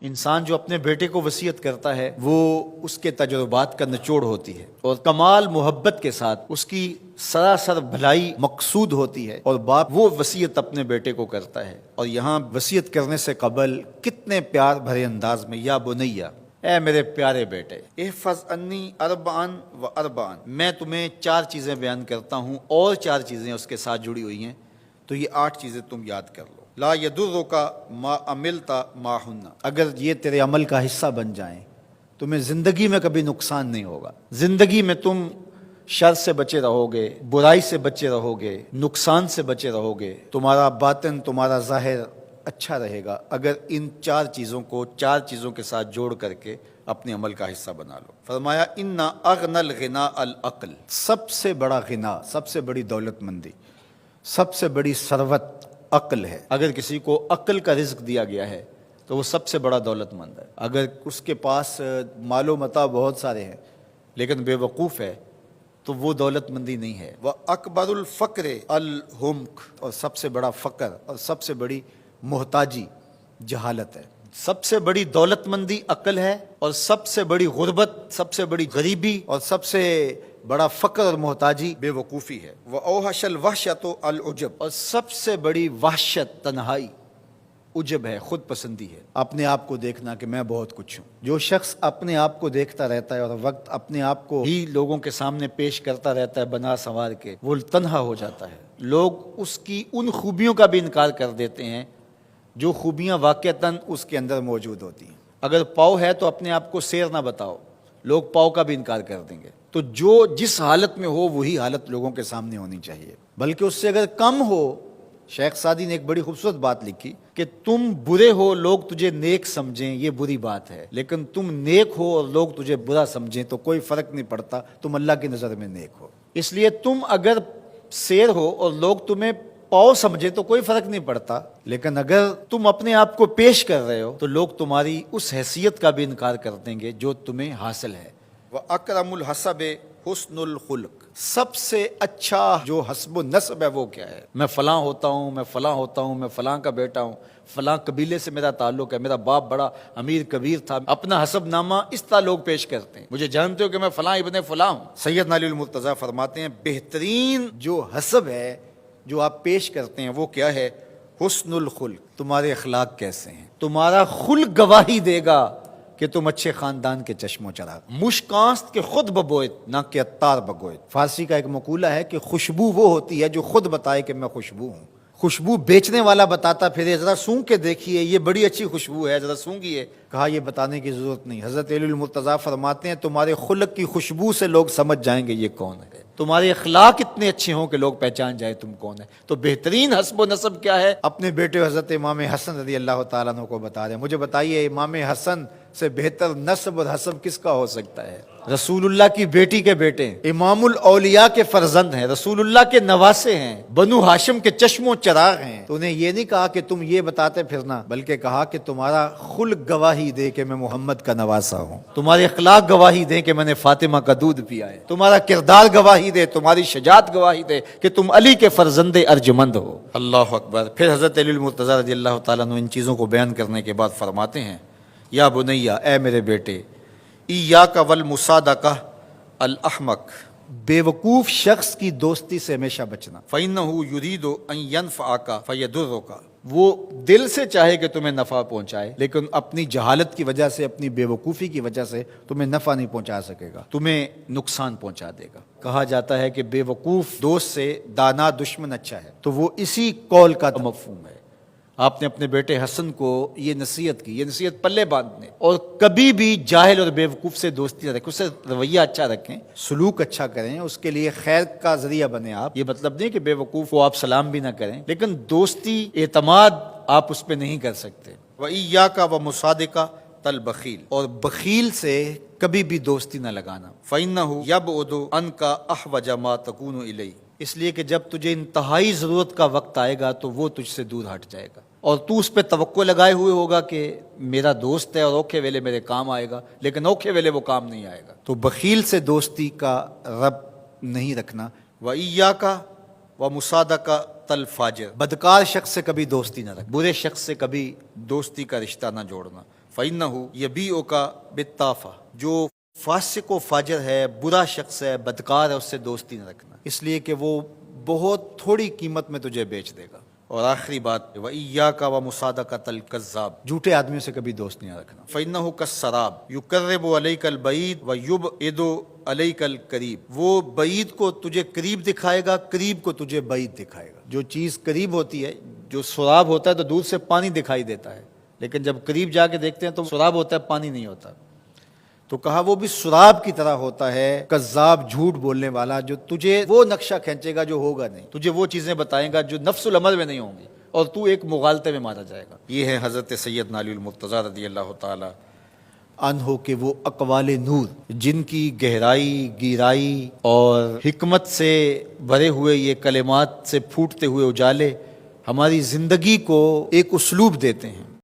انسان جو اپنے بیٹے کو وصیت کرتا ہے وہ اس کے تجربات کا نچوڑ ہوتی ہے اور کمال محبت کے ساتھ اس کی سراسر بھلائی مقصود ہوتی ہے، اور باپ وہ وصیت اپنے بیٹے کو کرتا ہے، اور یہاں وصیت کرنے سے قبل کتنے پیار بھرے انداز میں، یا بنیا، اے میرے پیارے بیٹے، احفظ انی اربعن و اربعن، میں تمہیں 4 چیزیں بیان کرتا ہوں اور 4 چیزیں اس کے ساتھ جڑی ہوئی ہیں، تو یہ 8 چیزیں تم یاد کر لو۔ لا یضرک ما عملت معہن، اگر یہ تیرے عمل کا حصہ بن جائیں تمہیں زندگی میں کبھی نقصان نہیں ہوگا، زندگی میں تم شر سے بچے رہو گے، برائی سے بچے رہو گے، نقصان سے بچے رہو گے، تمہارا باطن تمہارا ظاہر اچھا رہے گا اگر ان 4 چیزوں کو 4 چیزوں کے ساتھ جوڑ کر کے اپنے عمل کا حصہ بنا لو۔ فرمایا ان اغنى الغناء العقل، سب سے بڑا غنا، سب سے بڑی دولت مندی، سب سے بڑی ثروت عقل ہے۔ اگر کسی کو عقل کا رزق دیا گیا ہے تو وہ سب سے بڑا دولت مند ہے۔ اگر اس کے پاس مال و متاع بہت سارے ہیں لیکن بے وقوف ہے تو وہ دولت مندی نہیں ہے۔ وَأَكْبَرُ الْفَقْرِ الْحُمْقُ، اور سب سے بڑا فقر اور سب سے بڑی محتاجی جہالت ہے۔ سب سے بڑی دولت مندی عقل ہے، اور سب سے بڑی غربت، سب سے بڑی غریبی اور سب سے بڑا فقر اور محتاجی بے وقوفی ہے۔ وَأَوْحَشَ الْوَحْشَةُ الْعُجْبُ، اور سب سے بڑی وحشت تنہائی عجب ہے، خود پسندی ہے، اپنے آپ کو دیکھنا کہ میں بہت کچھ ہوں۔ جو شخص اپنے آپ کو دیکھتا رہتا ہے اور وقت اپنے آپ کو ہی لوگوں کے سامنے پیش کرتا رہتا ہے بنا سنوار کے، وہ تنہا ہو جاتا ہے۔ لوگ اس کی ان خوبیوں کا بھی انکار کر دیتے ہیں جو خوبیاں واقعتاً اس کے اندر موجود ہوتی ہیں۔ اگر پاؤ ہے تو اپنے آپ کو سیر نہ بتاؤ، لوگ پاؤ کا بھی انکار کر دیں گے۔ تو جو جس حالت میں ہو وہی حالت لوگوں کے سامنے ہونی چاہیے، بلکہ اس سے اگر کم ہو۔ شیخ سعدی نے ایک بڑی خوبصورت بات لکھی کہ تم برے ہو لوگ تجھے نیک سمجھیں یہ بری بات ہے، لیکن تم نیک ہو اور لوگ تجھے برا سمجھیں تو کوئی فرق نہیں پڑتا، تم اللہ کی نظر میں نیک ہو۔ اس لیے تم اگر سیر ہو اور لوگ تمہیں پاؤ سمجھے تو کوئی فرق نہیں پڑتا، لیکن اگر تم اپنے آپ کو پیش کر رہے ہو تو لوگ تمہاری اس حیثیت کا بھی انکار کر دیں گے جو تمہیں حاصل ہے۔ وَأَكْرَمُ الْحَسَبِ حُسْنُ الْخُلُقِ، سب سے اچھا جو حسب و نسب ہے وہ کیا ہے؟ میں فلاں ہوتا ہوں، میں فلاں ہوتا ہوں، میں فلاں کا بیٹا ہوں، فلاں قبیلے سے میرا تعلق ہے، میرا باپ بڑا امیر کبیر تھا، اپنا حسب نامہ اس طرح لوگ پیش کرتے ہیں، مجھے جانتے ہو کہ میں فلاں ابن فلاں ہوں۔ سیدنا علی المرتضیٰ فرماتے ہیں بہترین جو حسب ہے جو آپ پیش کرتے ہیں وہ کیا ہے؟ حسن الخلق، تمہارے اخلاق کیسے ہیں، تمہارا خلق گواہی دے گا کہ تم اچھے خاندان کے چشم و چراغ۔ مشکانست کے خود ببوئت نہ کہ عطار بگوئت، فارسی کا ایک مقولہ ہے کہ خوشبو وہ ہوتی ہے جو خود بتائے کہ میں خوشبو ہوں۔ خوشبو بیچنے والا بتاتا پھر ذرا سونگ کے دیکھیے یہ بڑی اچھی خوشبو ہے، ذرا سونگیے، کہا یہ بتانے کی ضرورت نہیں۔ حضرت علی المرتضیٰ فرماتے ہیں تمہارے خلق کی خوشبو سے لوگ سمجھ جائیں گے یہ کون ہے، تمہارے اخلاق اتنے اچھے ہوں کہ لوگ پہچان جائیں تم کون ہے۔ تو بہترین حسب و نسب کیا ہے؟ اپنے بیٹے حضرت امام حسن رضی اللہ تعالیٰ عنہ کو بتا رہے ہیں، مجھے بتائیے امام حسن سے بہتر نسب اور حسب کس کا ہو سکتا ہے؟ رسول اللہ کی بیٹی کے بیٹے، امام الاولیاء کے فرزند ہیں، رسول اللہ کے نواسے ہیں، بنو ہاشم کے چشم و چراغ ہیں۔ تو انہیں یہ نہیں کہا کہ تم یہ بتاتے پھرنا، بلکہ کہا کہ تمہارا خلق گواہی دے کہ میں محمد کا نواسا ہوں، تمہارے اخلاق گواہی دے کہ میں نے فاطمہ کا دودھ پیا ہے، تمہارا کردار گواہی دے، تمہاری شجاعت گواہی دے کہ تم علی کے فرزند ارجمند ہو۔ اللہ اکبر۔ پھر حضرت علی المرتضیٰ رضی اللہ تعالیٰ عنہ ان چیزوں کو بیان کرنے کے بعد فرماتے ہیں یا بنیا، اے میرے بیٹے، ایاک والمصادقہ الاحمق، بے وقوف شخص کی دوستی سے ہمیشہ بچنا۔ فإنہ یرید ان ینفعک فیضرک، وہ دل سے چاہے کہ تمہیں نفع پہنچائے لیکن اپنی جہالت کی وجہ سے، اپنی بے وقوفی کی وجہ سے تمہیں نفع نہیں پہنچا سکے گا، تمہیں نقصان پہنچا دے گا۔ کہا جاتا ہے کہ بے وقوف دوست سے دانا دشمن اچھا ہے، تو وہ اسی قول کا مفہوم ہے۔ آپ نے اپنے بیٹے حسن کو یہ نصیحت کی، یہ نصیحت پلے باندھنے، اور کبھی بھی جاہل اور بے وقوف سے دوستی نہ رکھیں، اس سے رویہ اچھا رکھیں، سلوک اچھا کریں، اس کے لیے خیر کا ذریعہ بنیں آپ۔ یہ مطلب نہیں کہ بے وقوف کو آپ سلام بھی نہ کریں، لیکن دوستی اعتماد آپ اس پہ نہیں کر سکتے۔ وَإِيَّاكَ وَمُصَادِقَةَ الْبَخِيلِ، اور بخیل سے کبھی بھی دوستی نہ لگانا۔ فَإِنَّهُ يَبْعُدُ عَنْكَ أَحْوَجَ مَا تَكُونُ إِلَيْهِ، اس لیے کہ جب تجھے انتہائی ضرورت کا وقت آئے گا تو وہ تجھ سے دور ہٹ جائے گا، اور تو اس پہ توقع لگائے ہوئے ہوگا کہ میرا دوست ہے اور اوکھے ویلے میرے کام آئے گا، لیکن اوکھے ویلے وہ کام نہیں آئے گا۔ تو بخیل سے دوستی کا رب نہیں رکھنا۔ وَإِيَّاكَ وَمُصَادَقَةَ الْفَاجِرِ، بدکار شخص سے کبھی دوستی نہ رکھ، برے شخص سے کبھی دوستی کا رشتہ نہ جوڑنا۔ فَإِنَّهُ يَبِيعُكَ بِالطَّافَةِ، جو فاسق و فاجر ہے، برا شخص ہے، بدکار ہے، اس سے دوستی نہ رکھنا، اس لیے کہ وہ بہت تھوڑی قیمت میں تجھے بیچ دے گا۔ اور آخری بات، وَإِيَّاكَ وَمُصَادَقَةَ الْكَذَّابِ، جھوٹے آدمیوں سے کبھی دوست نہیں رکھنا۔ فَإِنَّهُ كَالسَّرَابِ يُقَرِّبُ عَلَيْكَ الْبَعِيدَ وَيُبْعِدُ عَلَيْكَ الْقَرِيبَ، وہ بعید کو تجھے قریب دکھائے گا، قریب کو تجھے بعید دکھائے گا۔ جو چیز قریب ہوتی ہے، جو سراب ہوتا ہے تو دور سے پانی دکھائی دیتا ہے، لیکن جب قریب جا کے دیکھتے ہیں تو سراب ہوتا ہے، پانی نہیں ہوتا۔ تو کہا وہ بھی سراب کی طرح ہوتا ہے، کذاب، جھوٹ بولنے والا، جو تجھے وہ نقشہ کھینچے گا جو ہوگا نہیں، تجھے وہ چیزیں بتائے گا جو نفس العمل میں نہیں ہوں گی، اور تو ایک مغالطے میں مارا جائے گا۔ یہ ہے حضرت سیدنا علی المرتضیٰ رضی اللہ تعالی عنہ کے وہ اقوال نور، جن کی گہرائی، گیرائی اور حکمت سے بھرے ہوئے یہ کلمات سے پھوٹتے ہوئے اجالے ہماری زندگی کو ایک اسلوب دیتے ہیں۔